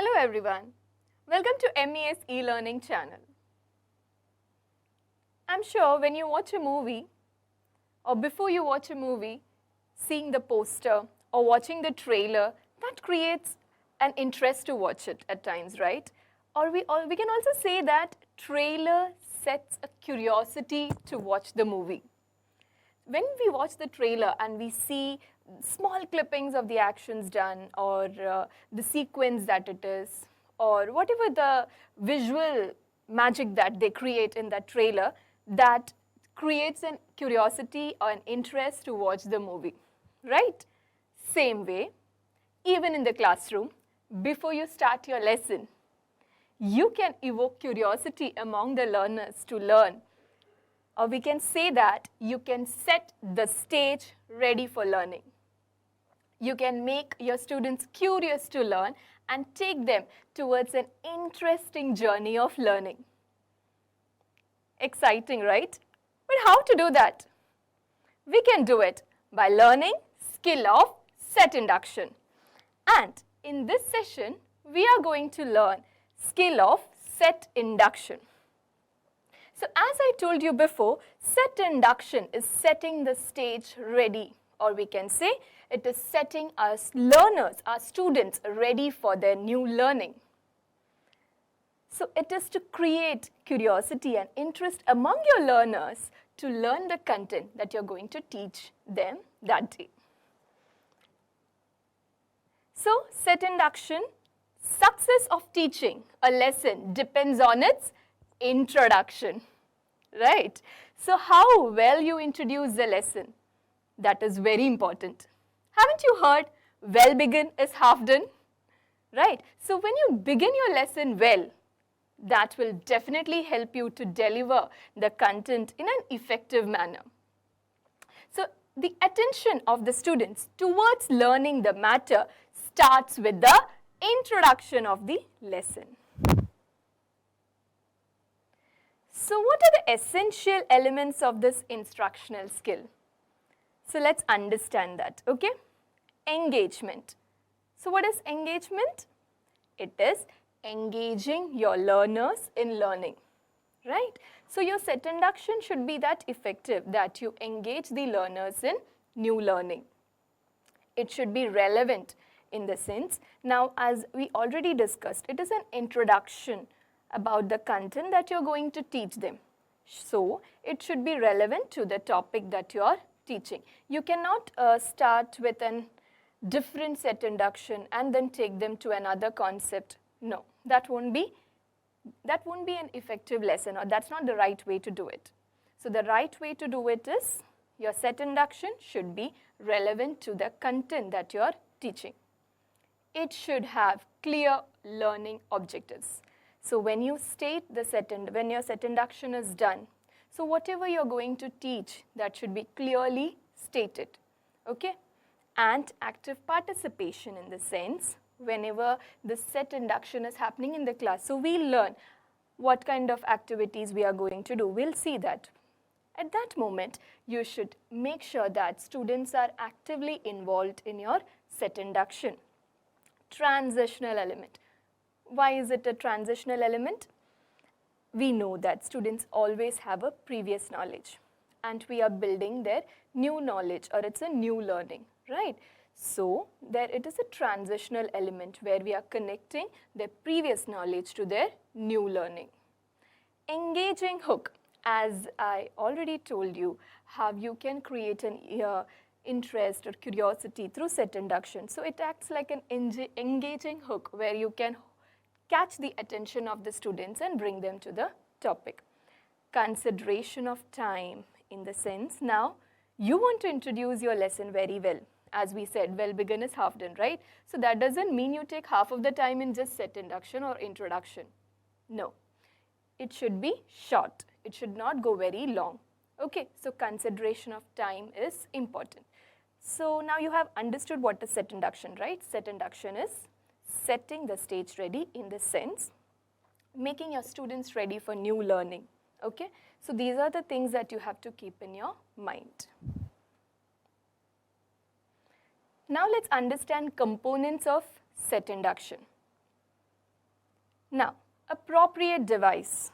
Hello everyone. Welcome to MES e-learning channel. I'm sure when you watch a movie or before you watch a movie, seeing the poster or watching the trailer, that creates an interest to watch it at times, right? Or we can also say that trailer sets a curiosity to watch the movie. When we watch the trailer and we see small clippings of the actions done or the sequence that it is or whatever the visual magic that they create in that trailer, that creates an curiosity or an interest to watch the movie, right? Same way, even in the classroom, before you start your lesson, you can evoke curiosity among the learners to learn. Or we can say that you can set the stage ready for learning. You can make your students curious to learn and take them towards an interesting journey of learning. Exciting, right? But how to do that? We can do it by learning skill of set induction. And in this session, we are going to learn skill of set induction. So as I told you before, set induction is setting the stage ready, or we can say it is setting our learners, our students ready for their new learning. So it is to create curiosity and interest among your learners to learn the content that you're going to teach them that day. So set induction, success of teaching a lesson depends on its introduction, right? So how well you introduce the lesson, that is very important. Haven't you heard, well begun is half done, right? So when you begin your lesson well, that will definitely help you to deliver the content in an effective manner. So the attention of the students towards learning the matter starts with the introduction of the lesson. So what are the essential elements of this instructional skill? So let's understand that, okay? Engagement. So what is engagement? It is engaging your learners in learning, right? So your set induction should be that effective that you engage the learners in new learning. It should be relevant in the sense, now as we already discussed, it is an introduction about the content that you're going to teach them. So it should be relevant to the topic that you're teaching. You cannot start with a different set induction and then take them to another concept. No, that won't be an effective lesson, or that's not the right way to do it. So the right way to do it is your set induction should be relevant to the content that you're teaching. It should have clear learning objectives. So when you state the when your set induction is done, so whatever you're going to teach, that should be clearly stated, okay? And active participation in the sense, whenever the set induction is happening in the class, so we'll learn what kind of activities we are going to do. We'll see that. At that moment, you should make sure that students are actively involved in your set induction. Transitional element. Why is it a transitional element? We know that students always have a previous knowledge and we are building their new knowledge, or it's a new learning, right? So there it is a transitional element where we are connecting their previous knowledge to their new learning. Engaging hook, as I already told you, how you can create an interest or curiosity through set induction. So it acts like an engaging hook where you can catch the attention of the students and bring them to the topic. Consideration of time, in the sense, now you want to introduce your lesson very well. As we said, well begun is half done, right? So that doesn't mean you take half of the time in just set induction or introduction. No, it should be short. It should not go very long. Okay, so consideration of time is important. So now you have understood what is set induction, right? Set induction is setting the stage ready in the sense, making your students ready for new learning, okay? So these are the things that you have to keep in your mind. Now let's understand components of set induction. Now, appropriate device.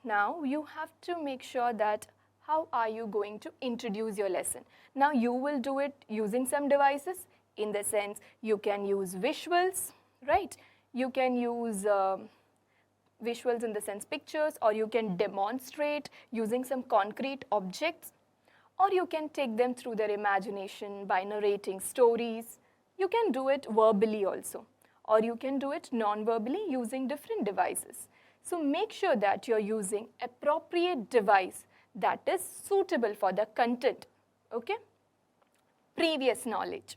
Now, you have to make sure that how are you going to introduce your lesson. Now, you will do it using some devices. In the sense, you can use visuals, right? You can use visuals in the sense pictures, or you can demonstrate using some concrete objects, or you can take them through their imagination by narrating stories. You can do it verbally also, or you can do it non-verbally using different devices. So make sure that you're using appropriate device that is suitable for the content, okay? Previous knowledge.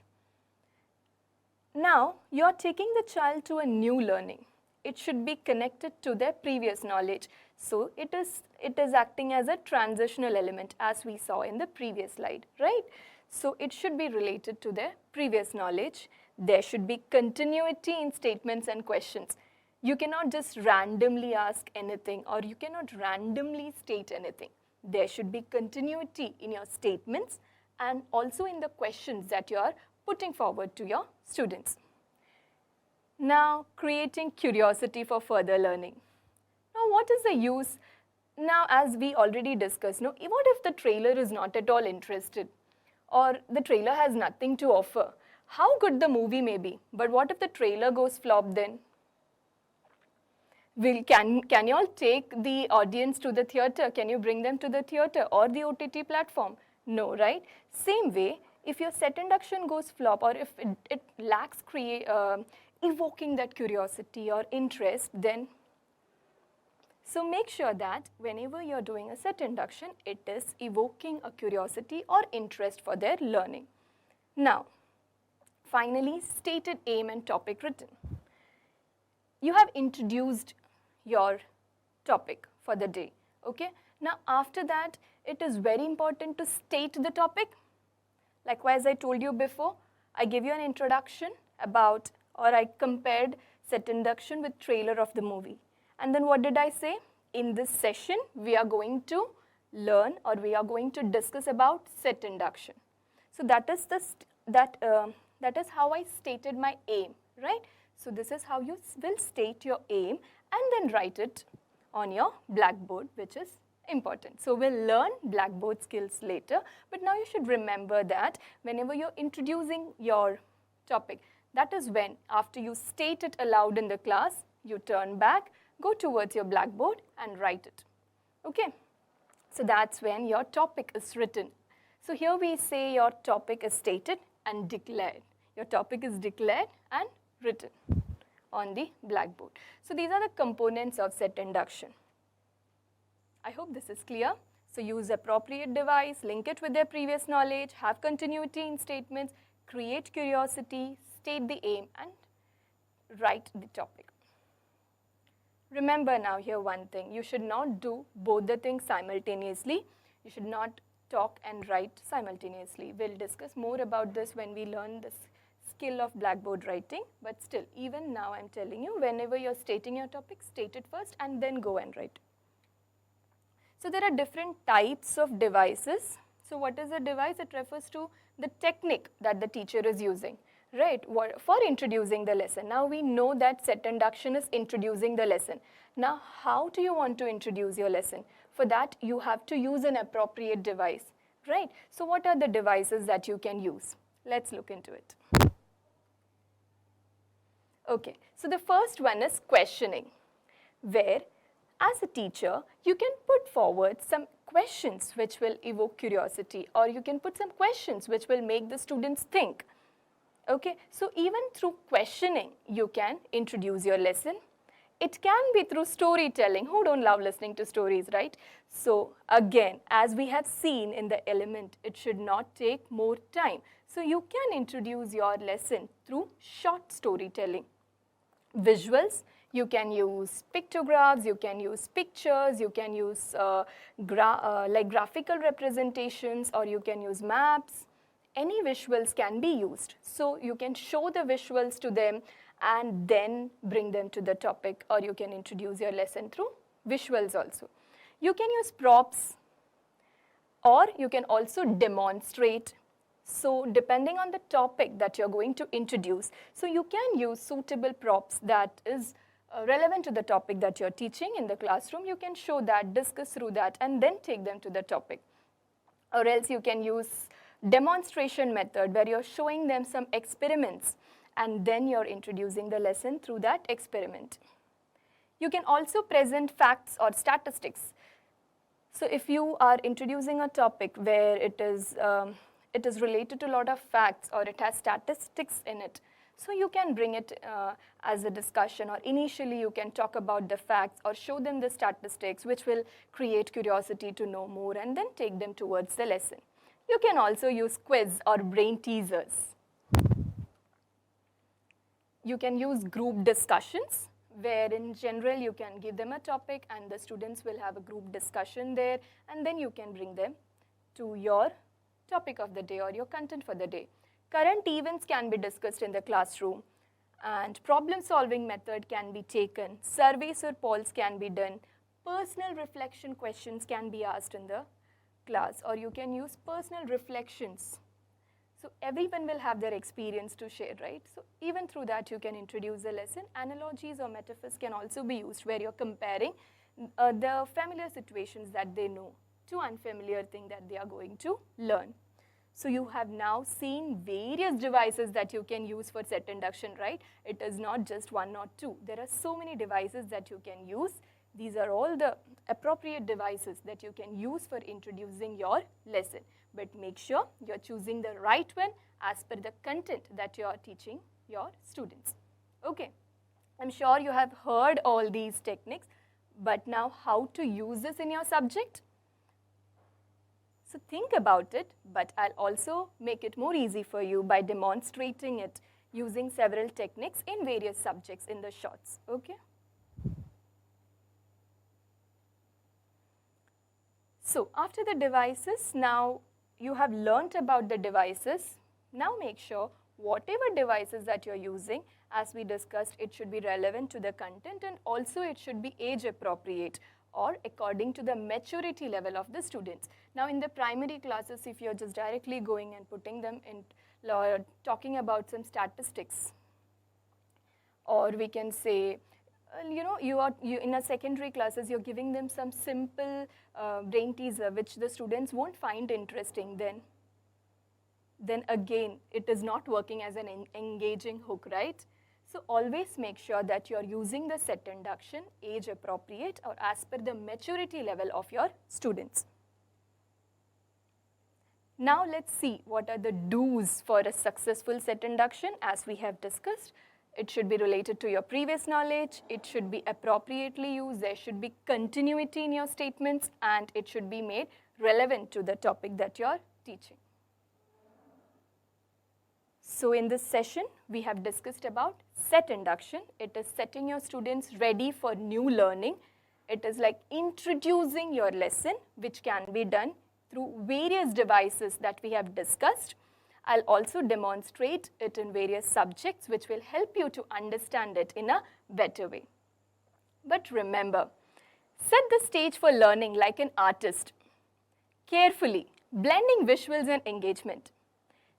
Now, you're taking the child to a new learning. It should be connected to their previous knowledge. So, it is acting as a transitional element as we saw in the previous slide, right? So, it should be related to their previous knowledge. There should be continuity in statements and questions. You cannot just randomly ask anything, or you cannot randomly state anything. There should be continuity in your statements and also in the questions that you are putting forward to your students. Now, creating curiosity for further learning. Now, what is the use? Now, as we already discussed, what if the trailer is not at all interested, or the trailer has nothing to offer? How good the movie may be, but what if the trailer goes flop then? Can you all take the audience to the theater? Can you bring them to the theater or the OTT platform? No, right? Same way, if your set induction goes flop, or if it lacks evoking that curiosity or interest, then so make sure that whenever you're doing a set induction, it is evoking a curiosity or interest for their learning. Now, finally, stated aim and topic written. You have introduced your topic for the day, okay? Now, after that, it is very important to state the topic. Likewise, I told you before, I gave you an introduction about, or I compared set induction with trailer of the movie. And then what did I say? In this session, we are going to learn, or we are going to discuss about set induction. So that is how I stated my aim, right? So this is how you will state your aim and then write it on your blackboard, which is important. So we'll learn blackboard skills later, but now you should remember that whenever you're introducing your topic, that is when, after you state it aloud in the class, you turn back, go towards your blackboard and write it, okay? So that's when your topic is written. So here we say your topic is stated and declared. Your topic is declared and written on the blackboard. So these are the components of set induction. I hope this is clear. So use appropriate device, link it with their previous knowledge, have continuity in statements, create curiosity, state the aim, and write the topic. Remember now here one thing, you should not do both the things simultaneously. You should not talk and write simultaneously. We'll discuss more about this when we learn this skill of blackboard writing, but still, even now I'm telling you, whenever you're stating your topic, state it first and then go and write. So there are different types of devices. So what is a device? It refers to the technique that the teacher is using, right, for introducing the lesson. Now we know that set induction is introducing the lesson. Now how do you want to introduce your lesson? For that you have to use an appropriate device, right? So what are the devices that you can use? Let's look into it. Okay, so the first one is questioning, where as a teacher, you can put forward some questions which will evoke curiosity, or you can put some questions which will make the students think. Okay, so even through questioning, you can introduce your lesson. It can be through storytelling. Who don't love listening to stories, right? So again, as we have seen in the element, it should not take more time. So you can introduce your lesson through short storytelling. Visuals, you can use pictographs, you can use pictures, you can use like graphical representations, or you can use maps. Any visuals can be used. So you can show the visuals to them and then bring them to the topic, or you can introduce your lesson through visuals also. You can use props, or you can also demonstrate. So depending on the topic that you're going to introduce, so you can use suitable props that is relevant to the topic that you're teaching in the classroom, you can show that, discuss through that, and then take them to the topic. Or else you can use demonstration method where you're showing them some experiments and then you're introducing the lesson through that experiment. You can also present facts or statistics. So if you are introducing a topic where it is related to a lot of facts or it has statistics in it, so you can bring it as a discussion, or initially you can talk about the facts or show them the statistics, which will create curiosity to know more and then take them towards the lesson. You can also use quiz or brain teasers. You can use group discussions, where in general you can give them a topic and the students will have a group discussion there, and then you can bring them to your topic of the day or your content for the day. Current events can be discussed in the classroom, and problem-solving method can be taken. Surveys or polls can be done. Personal reflection questions can be asked in the class, or you can use personal reflections. So everyone will have their experience to share, right? So even through that, you can introduce a lesson. Analogies or metaphors can also be used, where you're comparing the familiar situations that they know to unfamiliar thing that they are going to learn. So you have now seen various devices that you can use for set induction, right? It is not just one or two. There are so many devices that you can use. These are all the appropriate devices that you can use for introducing your lesson. But make sure you're choosing the right one as per the content that you are teaching your students. Okay, I'm sure you have heard all these techniques, but now how to use this in your subject? So think about it, but I'll also make it more easy for you by demonstrating it using several techniques in various subjects in the shorts, okay? So after the devices, now you have learnt about the devices. Now make sure whatever devices that you're using, as we discussed, it should be relevant to the content, and also it should be age appropriate or according to the maturity level of the students. Now in the primary classes, if you're just directly going and putting them in, talking about some statistics, or we can say, you in a secondary classes, you're giving them some simple brain teaser which the students won't find interesting, then again, it is not working as an engaging hook, right? So always make sure that you're using the set induction age appropriate or as per the maturity level of your students. Now let's see what are the do's for a successful set induction. As we have discussed, it should be related to your previous knowledge, it should be appropriately used, there should be continuity in your statements, and it should be made relevant to the topic that you're teaching. So in this session, we have discussed about set induction. It is setting your students ready for new learning. It is like introducing your lesson, which can be done through various devices that we have discussed. I'll also demonstrate it in various subjects, which will help you to understand it in a better way. But remember, set the stage for learning like an artist, carefully blending visuals and engagement.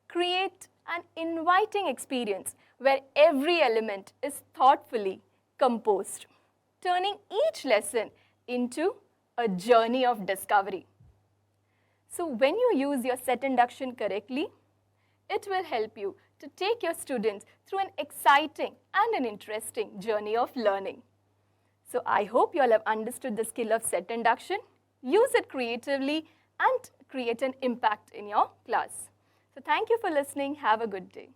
Create an inviting experience where every element is thoughtfully composed, turning each lesson into a journey of discovery. So when you use your set induction correctly, it will help you to take your students through an exciting and an interesting journey of learning. So I hope you all have understood the skill of set induction. Use it creatively and create an impact in your class. So thank you for listening. Have a good day.